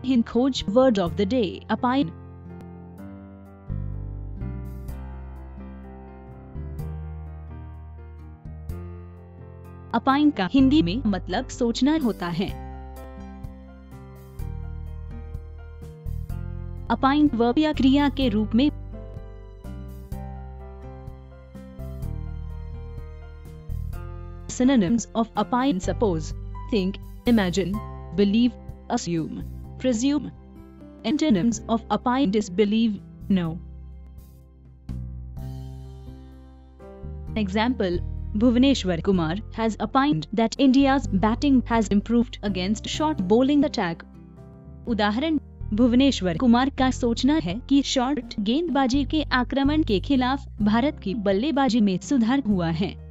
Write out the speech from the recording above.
HinKhoj word of the day, opine. opine का हिंदी में मतलब सोचना होता है। opine वर्ब या क्रिया के रूप में synonyms of opine: suppose, think, imagine, believe, assume, presume. Antonyms of opine: disbelieve, know. Example: Bhuvaneshwar Kumar has opined that India's batting has improved against short bowling attack. उदाहरण: भुवनेश्वर कुमार का सोचना है कि शॉर्ट गेंदबाजी के आक्रमण के खिलाफ भारत की बल्लेबाजी में सुधार हुआ है।